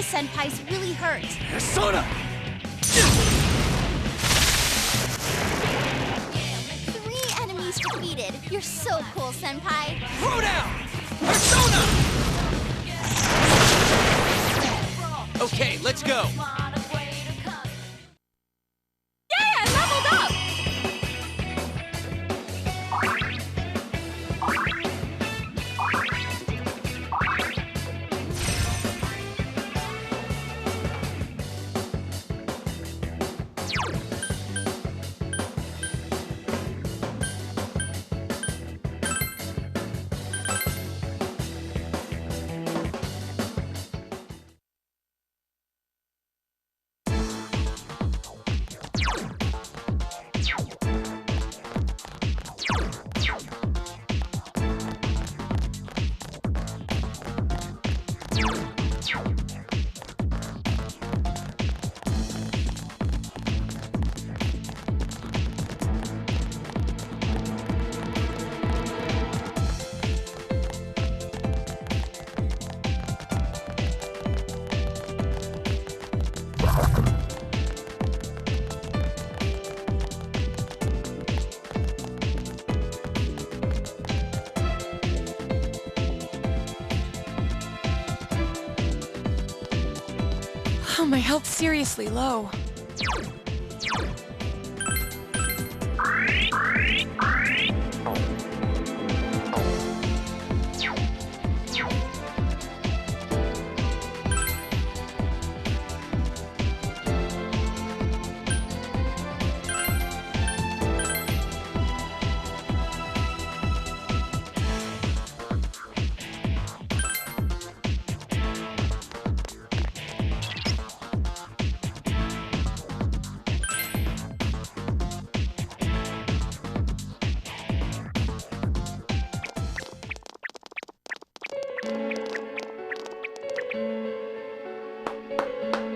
Senpai's really hurt. Sona! 3 enemies defeated. You're so cool, Senpai. Throw down! Persona! Okay, let's go. Yeah, leveled up! Oh, my health's seriously low.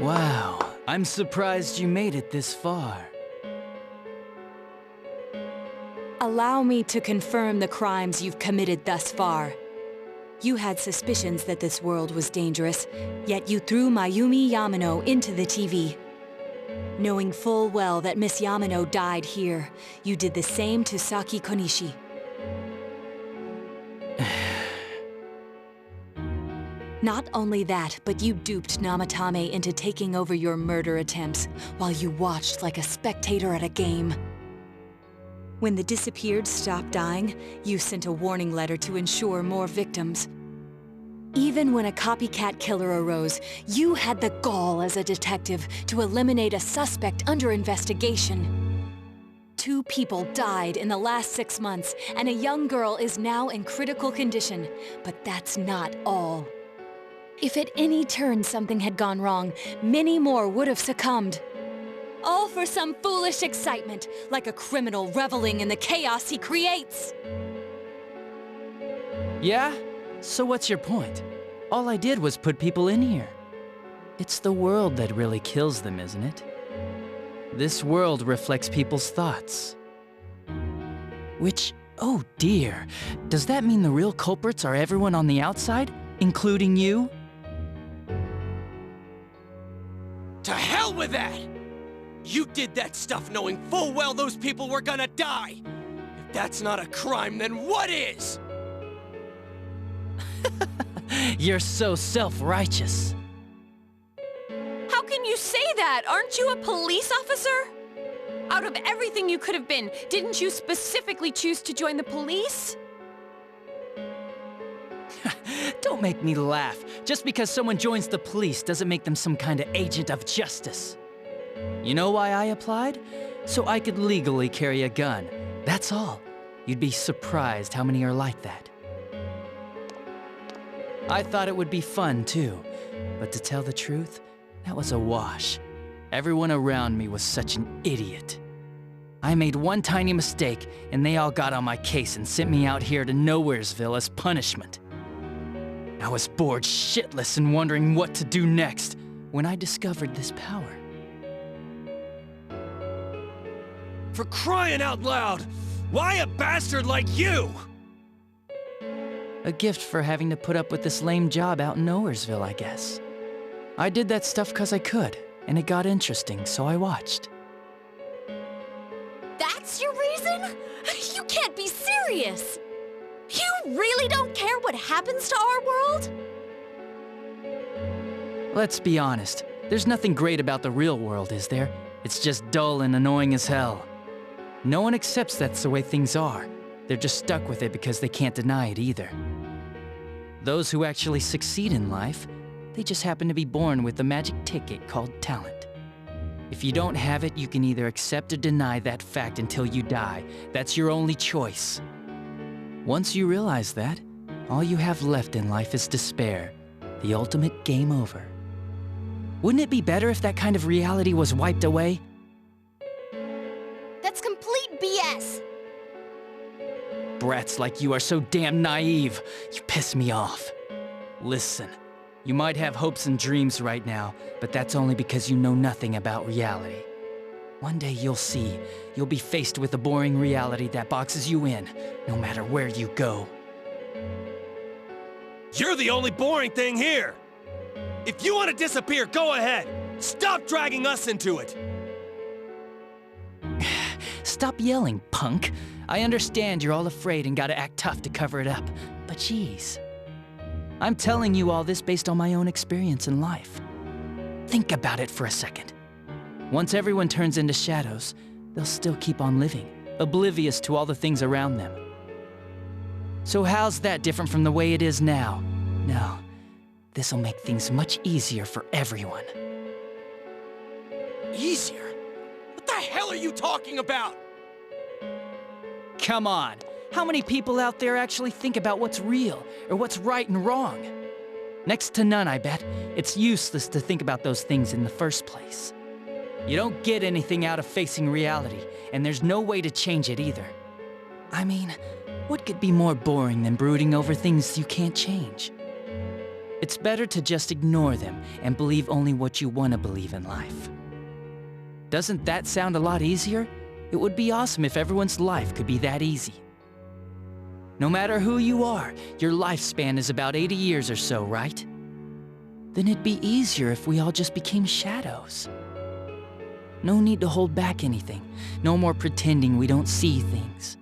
Wow, I'm surprised you made it this far. Allow me to confirm the crimes you've committed thus far. You had suspicions that this world was dangerous, yet you threw Mayumi Yamano into the TV. Knowing full well that Miss Yamano died here, you did the same to Saki Konishi. Not only that, but you duped Namatame into taking over your murder attempts while you watched like a spectator at a game. When the disappeared stopped dying, you sent a warning letter to ensure more victims. Even when a copycat killer arose, you had the gall as a detective to eliminate a suspect under investigation. 2 people died in the last 6 months, and a young girl is now in critical condition. But that's not all. If at any turn something had gone wrong, many more would have succumbed. All for some foolish excitement, like a criminal reveling in the chaos he creates. Yeah? So what's your point? All I did was put people in here. It's the world that really kills them, isn't it? This world reflects people's thoughts. Which Oh dear. Does that mean the real culprits are everyone on the outside, including you? To hell with that! You did that stuff knowing full well those people were gonna die! If that's not a crime, then what is? You're so self-righteous. How can you say that? Aren't you a police officer? Out of everything you could have been, didn't you specifically choose to join the police? Don't make me laugh. Just because someone joins the police doesn't make them some kind of agent of justice. You know why I applied? So I could legally carry a gun. That's all. You'd be surprised how many are like that. I thought it would be fun, too. But to tell the truth, that was a wash. Everyone around me was such an idiot. I made one tiny mistake, and they all got on my case and sent me out here to Nowheresville as punishment. I was bored shitless and wondering what to do next when I discovered this power. For crying out loud! Why a bastard like you? A gift for having to put up with this lame job out in Nowheresville, I guess. I did that stuff 'cause I could, and it got interesting, so I watched. That's your reason? You can't be serious! You really don't care what happens to our world? Let's be honest, there's nothing great about the real world, is there? It's just dull and annoying as hell. No one accepts that's the way things are. They're just stuck with it because they can't deny it either. Those who actually succeed in life, they just happen to be born with the magic ticket called talent. If you don't have it, you can either accept or deny that fact until you die. That's your only choice. Once you realize that, all you have left in life is despair, the ultimate game over. Wouldn't it be better if that kind of reality was wiped away? That's complete BS! Brats like you are so damn naive. You piss me off. Listen, you might have hopes and dreams right now, but that's only because you know nothing about reality. One day you'll see. You'll be faced with a boring reality that boxes you in, no matter where you go. You're the only boring thing here! If you want to disappear, go ahead! Stop dragging us into it! Stop yelling, punk. I understand you're all afraid and gotta act tough to cover it up, but geez. I'm telling you all this based on my own experience in life. Think about it for a second. Once everyone turns into shadows, they'll still keep on living, oblivious to all the things around them. So how's that different from the way it is now? No, this'll make things much easier for everyone. Easier? What the hell are you talking about? Come on, how many people out there actually think about what's real, or what's right and wrong? Next to none, I bet. It's useless to think about those things in the first place. You don't get anything out of facing reality, and there's no way to change it either. I mean, what could be more boring than brooding over things you can't change? It's better to just ignore them and believe only what you want to believe in life. Doesn't that sound a lot easier? It would be awesome if everyone's life could be that easy. No matter who you are, your lifespan is about 80 years or so, right? Then it'd be easier if we all just became shadows. No need to hold back anything. No more pretending we don't see things.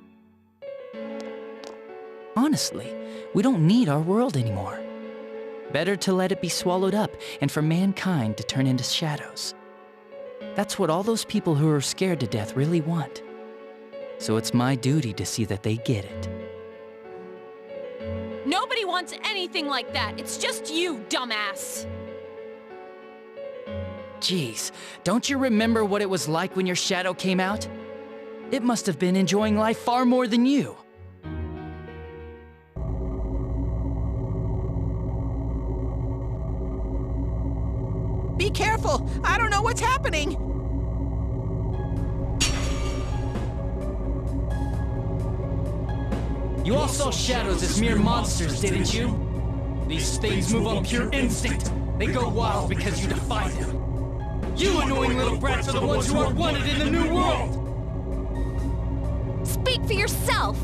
Honestly, we don't need our world anymore. Better to let it be swallowed up and for mankind to turn into shadows. That's what all those people who are scared to death really want. So it's my duty to see that they get it. Nobody wants anything like that. It's just you, dumbass. Jeez, don't you remember what it was like when your shadow came out? It must have been enjoying life far more than you. Be careful! I don't know what's happening! You all saw shadows as mere monsters, didn't you? These things move on pure instinct. They go wild because you defy them. You annoying little brats are the ones who are wanted in the new world! Speak for yourself!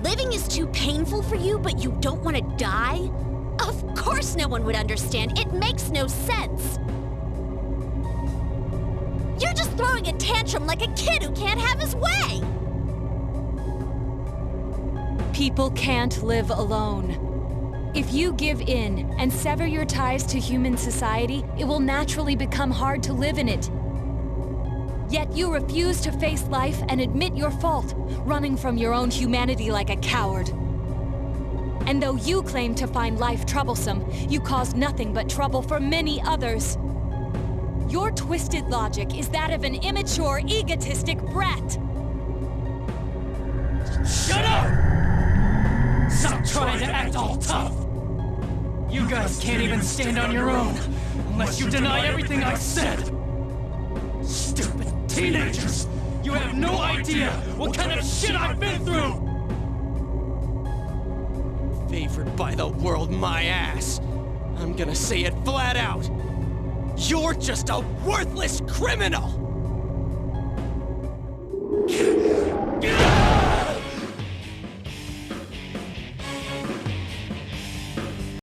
living is too painful for you, but you don't want to die? Of course no one would understand. It makes no sense. You're just throwing a tantrum like a kid who can't have his way! People can't live alone. If you give in and sever your ties to human society, it will naturally become hard to live in it. Yet you refuse to face life and admit your fault, running from your own humanity like a coward. And though you claim to find life troublesome, you cause nothing but trouble for many others. Your twisted logic is that of an immature, egotistic brat. Shut up! Stop trying to act all tough! You guys can't even stand on your own, unless you deny everything I said! Stupid teenagers! You have no idea what kind of shit I've been through! Favored by the world, my ass. I'm gonna say it flat out. You're just a worthless criminal!